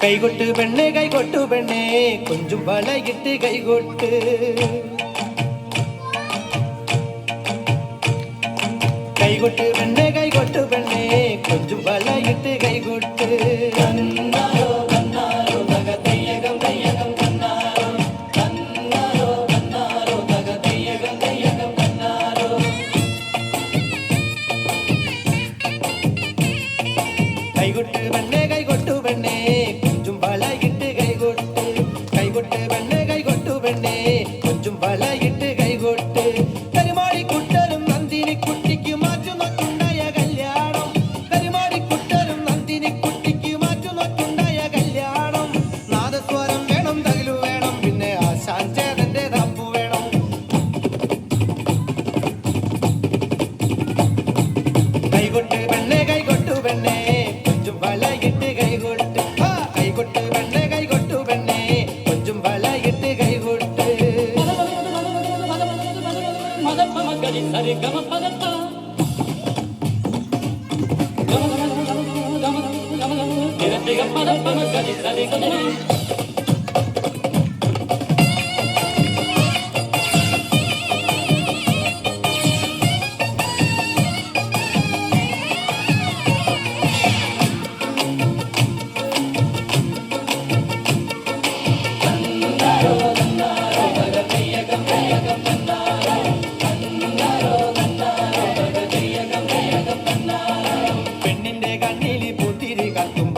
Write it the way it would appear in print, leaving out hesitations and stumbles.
കൈകൊട്ട് പെണ്ണേ കൈകൊട്ടു പെണ്ണേ കൊഞ്ചും വളയിട്ട് കൈകൊട്ട് കൈകൊട്ട് പെണ്ണേ കൈകൊട്ടു പെണ്ണേ കൊഞ്ചും വളയിട്ട് കൈകൊട്ട് കണ്ണാരോ കണ്ണാരോ തക തെയ്യകം തെയ്യകം കണ്ണാരോ കണ്ണാരോ കണ്ണാരോ തക തെയ്യകം തെയ്യകം കണ്ണാരോ കൈകൊട്ട് പെണ്ണേ കൈകൊട്ടു പെണ്ണേ കൊഞ്ചും വളയിട്ട് കൈകൊട്ട് കൈകൊട്ട് പെണ്ണേ കൈകൊട്ടു പെണ്ണേ കൊഞ്ചും വളയിട്ട് കൈകൊട്ട് കരിമാടിക്കുട്ടനും നന്ദിനി കുട്ടിക്ക് മാറ്റുന്നൊക്കുണ്ടായ കല്യാണം കരിമാടിക്കുട്ടനും നന്ദിനി കുട്ടിക്ക് മാറ്റുന്നൊക്കുണ്ടായ കല്യാണം നാദസ്വരം വേണം തകിലു വേണം പിന്നെ ആശാൻ ചേതന്റെ തപ്പു വേണം കൈകൊട്ട് പെണ്ണേ കൈകൊട്ടു പെണ്ണേ കൊഞ്ചും വളയിട്ട് കൈകൊട്ട് കൈകൊട്ട് പെണ്ണേ കൈകൊട്ടു പെണ്ണേ കൊഞ്ചും വളയിട്ട് കൈകൊട്ട് പെണ്ണിന്റെ കണ്ണിൽ പൂത്തിരി കത്തും